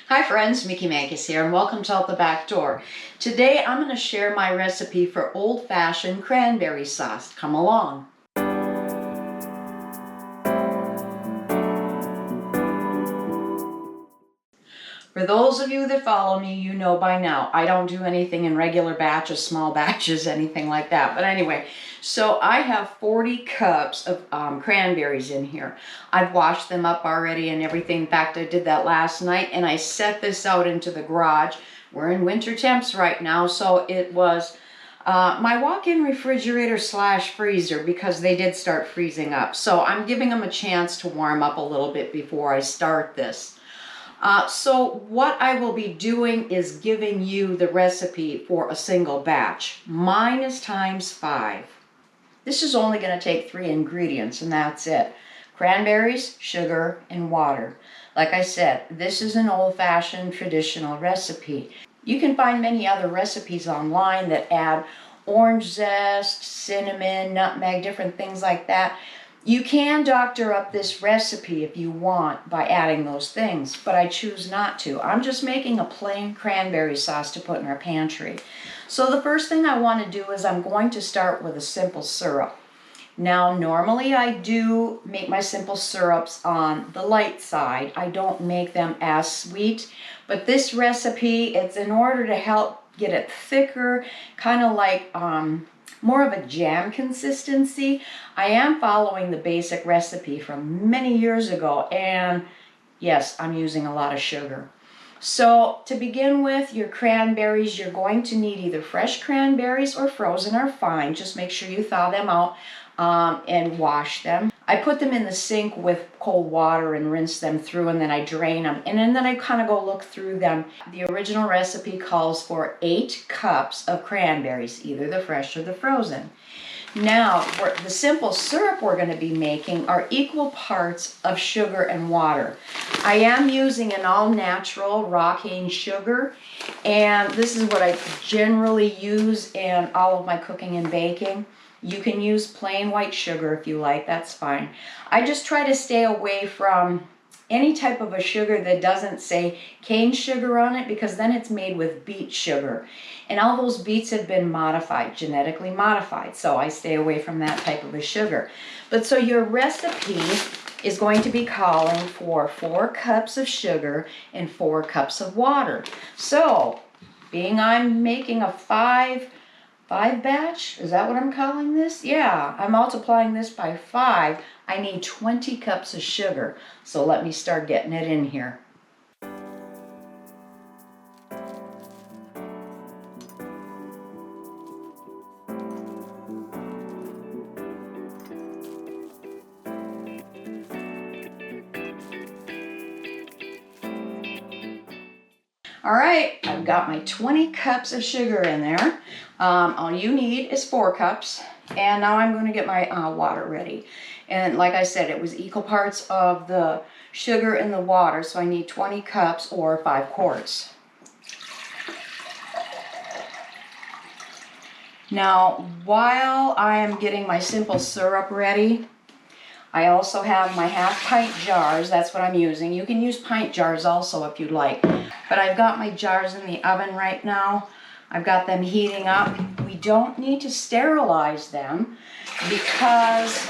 Hi friends, Mickey Mankis here and welcome to Out the Back Door. Today I'm going to share my recipe for old-fashioned cranberry sauce. Come along. For those of you that follow me, you know by now, I don't do anything in regular batches, small batches, anything like that. But anyway, so I have 40 cups of cranberries in here. I've washed them up already and everything. In fact, I did that last night and I set this out into the garage. We're in winter temps right now, so it was my walk-in refrigerator slash freezer because they did start freezing up. So I'm giving them a chance to warm up a little bit before I start this. So what I will be doing is giving you the recipe for a single batch. Mine is times 5. This is only going to take 3 ingredients and that's it. Cranberries, sugar, and water. Like I said, this is an old-fashioned traditional recipe. You can find many other recipes online that add orange zest, cinnamon, nutmeg, different things like that. You can doctor up this recipe if you want by adding those things, but I choose not to. I'm just making a plain cranberry sauce to put in our pantry. So the first thing I want to do is I'm going to start with a simple syrup. Now, normally I do make my simple syrups on the light side. I don't make them as sweet, but this recipe, it's in order to help get it thicker, kind of like more of a jam consistency. I am following the basic recipe from many years ago, and yes, I'm using a lot of sugar. So to begin with, your cranberries, you're going to need either fresh cranberries or frozen or fine. Just make sure you thaw them out and wash them. I put them in the sink with cold water and rinse them through, and then I drain them, and then I kind of go look through them. The original recipe calls for 8 cups of cranberries, either the fresh or the frozen. Now, for the simple syrup we're going to be making are equal parts of sugar and water. I am using an all-natural raw cane sugar, and this is what I generally use in all of my cooking and baking. You can use plain white sugar if you like, that's fine. I just try to stay away from any type of a sugar that doesn't say cane sugar on it, because then it's made with beet sugar. And all those beets have been modified, genetically modified, so I stay away from that type of a sugar. But so your recipe is going to be calling for 4 cups of sugar and 4 cups of water. So, being I'm making a 5 batch, is that what I'm calling this? Yeah, I'm multiplying this by 5. I need 20 cups of sugar. So let me start getting it in here. All right, I've got my 20 cups of sugar in there. All you need is 4 cups. And now I'm going to get my water ready. And like I said, it was equal parts of the sugar and the water, so I need 20 cups or 5 quarts. Now, while I am getting my simple syrup ready, I also have my half-pint jars. That's what I'm using. You can use pint jars also if you'd like. But I've got my jars in the oven right now. I've got them heating up. We don't need to sterilize them because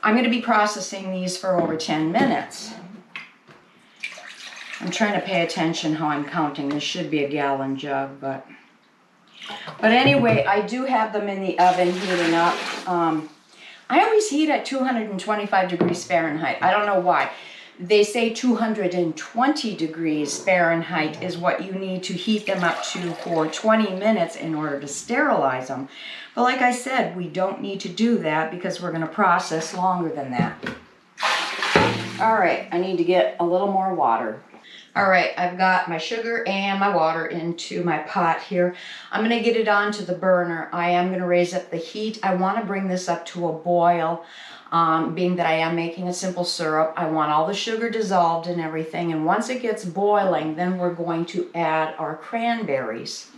I'm going to be processing these for over 10 minutes. I'm trying to pay attention how I'm counting. This should be a gallon jug, but anyway, I do have them in the oven heating up. I always heat at 225 degrees Fahrenheit. I don't know why. They say 220 degrees Fahrenheit is what you need to heat them up to for 20 minutes in order to sterilize them. But like I said, we don't need to do that because we're going to process longer than that. All right, I need to get a little more water. All right, I've got my sugar and my water into my pot here. I'm going to get it onto the burner. I am going to raise up the heat. I want to bring this up to a boil. Being that I am making a simple syrup, I want all the sugar dissolved and everything. And once it gets boiling, then we're going to add our cranberries.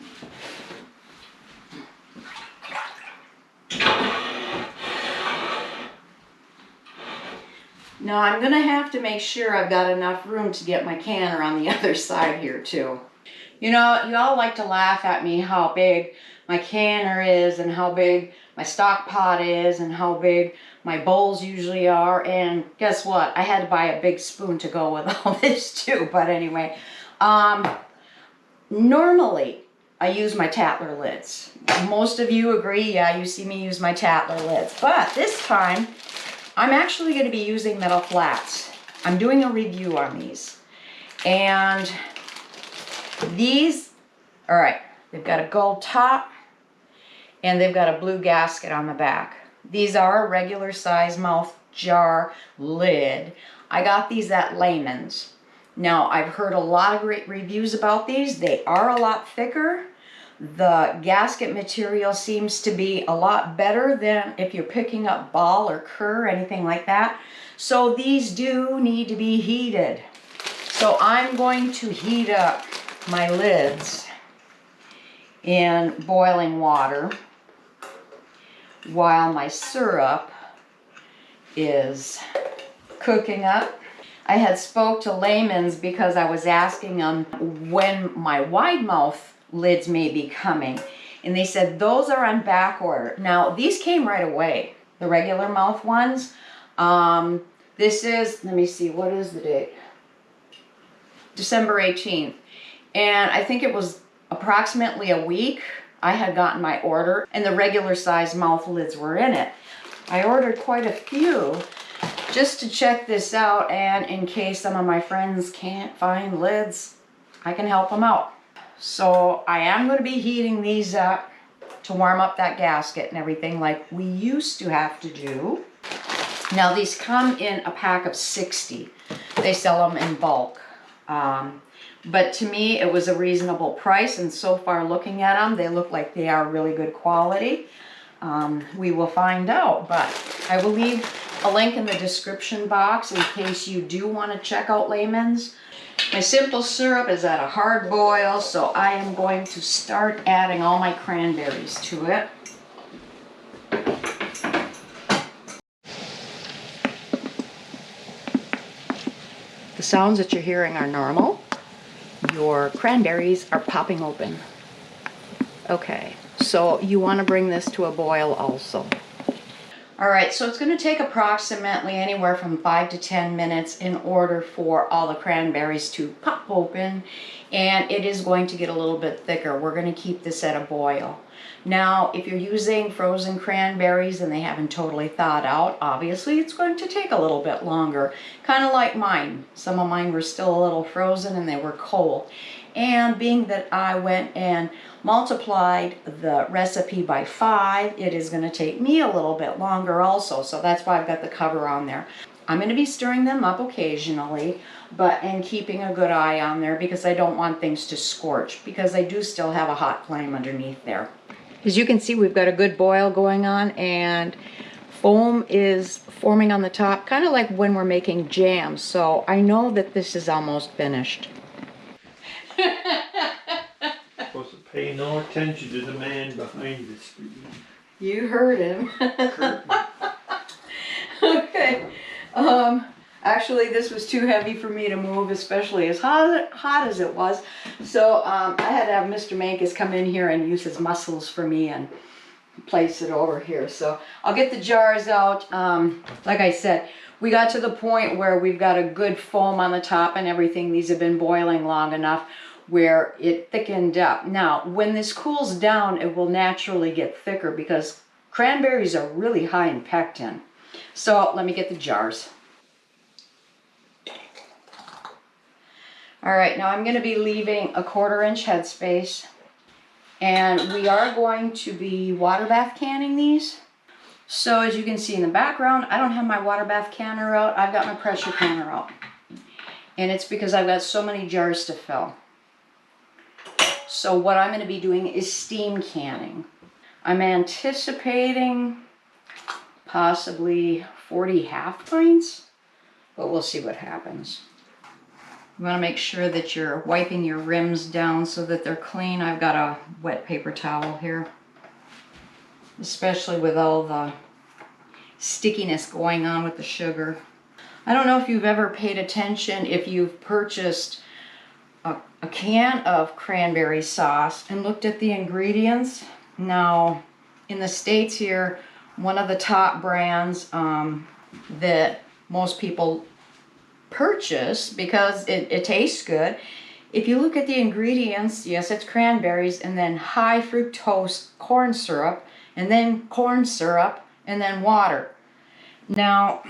Now I'm gonna have to make sure I've got enough room to get my canner on the other side here too. You know, you all like to laugh at me how big my canner is and how big my stock pot is and how big my bowls usually are. And guess what? I had to buy a big spoon to go with all this too. But anyway, normally I use my Tatler lids. Most of you agree, yeah, you see me use my Tatler lids. But this time, I'm actually going to be using metal flats. I'm doing a review on these. And these, all right, they've got a gold top and they've got a blue gasket on the back. These are a regular size mouth jar lid. I got these at Layman's. Now, I've heard a lot of great reviews about these. They are a lot thicker. The gasket material seems to be a lot better than if you're picking up Ball or Kerr, anything like that. So these do need to be heated. So I'm going to heat up my lids in boiling water while my syrup is cooking up. I had spoke to Layman's because I was asking them when my wide mouth lids may be coming, and they said those are on back order. Now these came right away, the regular mouth ones. This is, let me see, what is the date? December 18th. And I think it was approximately a week I had gotten my order, and the regular size mouth lids were in it. I ordered quite a few just to check this out, and in case some of my friends can't find lids, I can help them out. So I am going to be heating these up to warm up that gasket and everything like we used to have to do. Now these come in a pack of 60. They sell them in bulk. But to me it was a reasonable price, and so far looking at them, they look like they are really good quality. We will find out, but I will leave a link in the description box in case you do want to check out Layman's. My simple syrup is at a hard boil, so I am going to start adding all my cranberries to it. The sounds that you're hearing are normal. Your cranberries are popping open. Okay, so you want to bring this to a boil also. All right, so it's going to take approximately anywhere from 5 to 10 minutes in order for all the cranberries to pop open, and it is going to get a little bit thicker. We're going to keep this at a boil. Now, if you're using frozen cranberries and they haven't totally thawed out, obviously it's going to take a little bit longer. Kind of like mine. Some of mine were still a little frozen and they were cold. And being that I went and multiplied the recipe by 5, it is going to take me a little bit longer also. So that's why I've got the cover on there. I'm going to be stirring them up occasionally, and keeping a good eye on there because I don't want things to scorch, because I do still have a hot flame underneath there. As you can see, we've got a good boil going on, and foam is forming on the top, kind of like when we're making jam. So I know that this is almost finished. Supposed to pay no attention to the man behind the screen. You heard him. Okay. Actually, this was too heavy for me to move, especially as hot as it was. So I had to have Mr. Mankus come in here and use his muscles for me and place it over here. So I'll get the jars out. Like I said, we got to the point where we've got a good foam on the top and everything. These have been boiling long enough where it thickened up. Now, when this cools down, it will naturally get thicker because cranberries are really high in pectin. So let me get the jars. All right, now I'm going to be leaving a 1/4 inch headspace, and we are going to be water bath canning these. So as you can see in the background, I don't have my water bath canner out. I've got my pressure canner out, and it's because I've got so many jars to fill. So what I'm going to be doing is steam canning. I'm anticipating possibly 40 half pints, but we'll see what happens. You want to make sure that you're wiping your rims down so that they're clean. I've got a wet paper towel here, especially with all the stickiness going on with the sugar. I don't know if you've ever paid attention if you've purchased a can of cranberry sauce and looked at the ingredients. Now, in the States here, one of the top brands that most people purchase because it tastes good. If you look at the ingredients, yes, it's cranberries and then high fructose corn syrup and then corn syrup and then water. Now,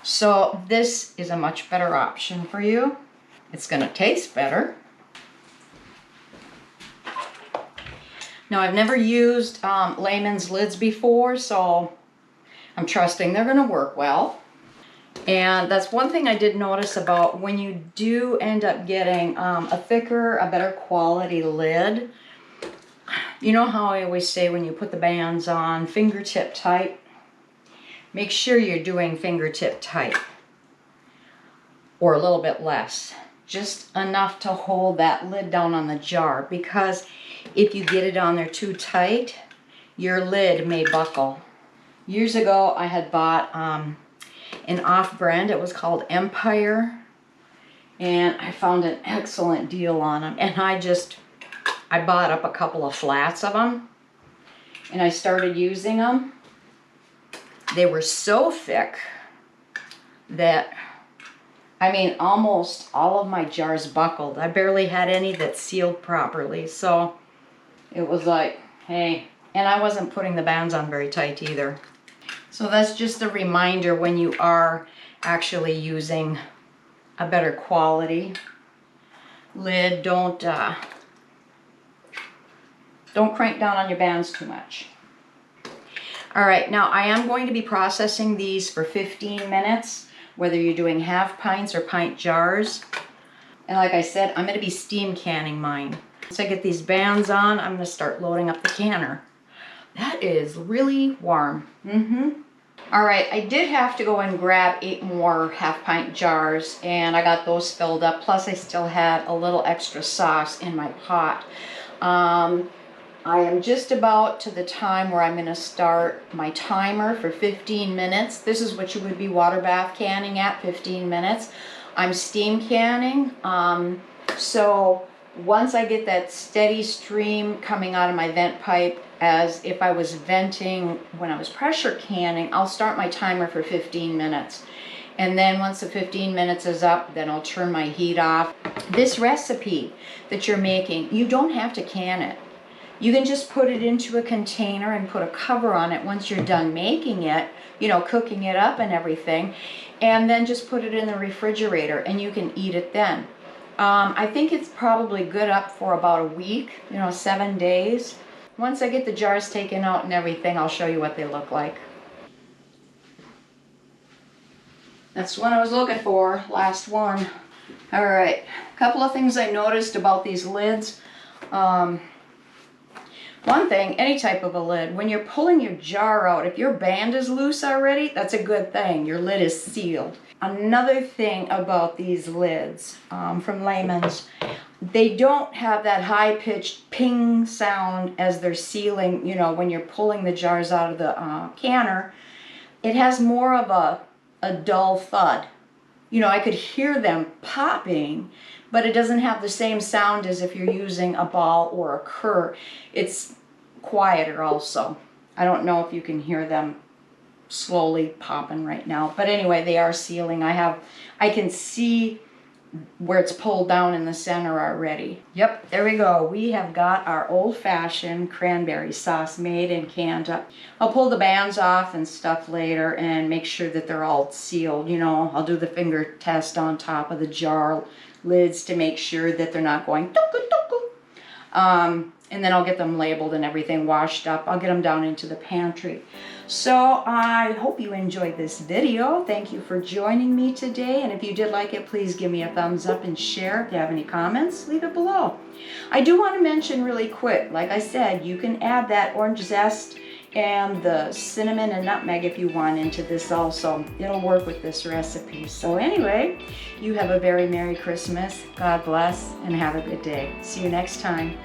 so this is a much better option for you. It's going to taste better. Now, I've never used Layman's lids before, so I'm trusting they're going to work well. And that's one thing I did notice about when you do end up getting a thicker, a better quality lid. You know how I always say when you put the bands on, fingertip tight? Make sure you're doing fingertip tight or a little bit less. Just enough to hold that lid down on the jar, because if you get it on there too tight, your lid may buckle. Years ago, I had bought an off-brand. It was called Empire, and I found an excellent deal on them. And I bought up a couple of flats of them, and I started using them. They were so thick that, I mean, almost all of my jars buckled. I barely had any that sealed properly. So it was like, hey, and I wasn't putting the bands on very tight either. So that's just a reminder when you are actually using a better quality lid, don't crank down on your bands too much. All right, now I am going to be processing these for 15 minutes, whether you're doing half pints or pint jars. And like I said, I'm going to be steam canning mine. Once I get these bands on, I'm going to start loading up the canner. That is really warm. All right, I did have to go and grab 8 more half-pint jars, and I got those filled up. Plus, I still had a little extra sauce in my pot. I am just about to the time where I'm going to start my timer for 15 minutes. This is what you would be water bath canning at, 15 minutes. I'm steam canning, so once I get that steady stream coming out of my vent pipe, as if I was venting when I was pressure canning, I'll start my timer for 15 minutes. And then once the 15 minutes is up, then I'll turn my heat off. This recipe that you're making, you don't have to can it. You can just put it into a container and put a cover on it once you're done making it, you know, cooking it up and everything, and then just put it in the refrigerator and you can eat it then. I think it's probably good up for about a week, you know, 7 days. Once I get the jars taken out and everything, I'll show you what they look like. That's what I was looking for, last one. All right, a couple of things I noticed about these lids. One thing, any type of a lid, when you're pulling your jar out, if your band is loose already, that's a good thing. Your lid is sealed. Another thing about these lids from Layman's, they don't have that high-pitched ping sound as they're sealing, you know, when you're pulling the jars out of the canner. It has more of a dull thud. You know, I could hear them popping, but it doesn't have the same sound as if you're using a ball or a cur. It's quieter also. I don't know if you can hear them slowly popping right now, but anyway, they are sealing. I can see where it's pulled down in the center already. Yep, there we go. We have got our old-fashioned cranberry sauce made and canned up. I'll pull the bands off and stuff later and make sure that they're all sealed. You know, I'll do the finger test on top of the jar lids to make sure that they're not going and then I'll get them labeled and everything washed up. I'll get them down into the pantry. So I hope you enjoyed this video. Thank you for joining me today. And if you did like it, please give me a thumbs up and share. If you have any comments, leave it below. I do want to mention really quick, like I said, you can add that orange zest and the cinnamon and nutmeg if you want into this also. It'll work with this recipe. So anyway, you have a very Merry Christmas. God bless and have a good day. See you next time.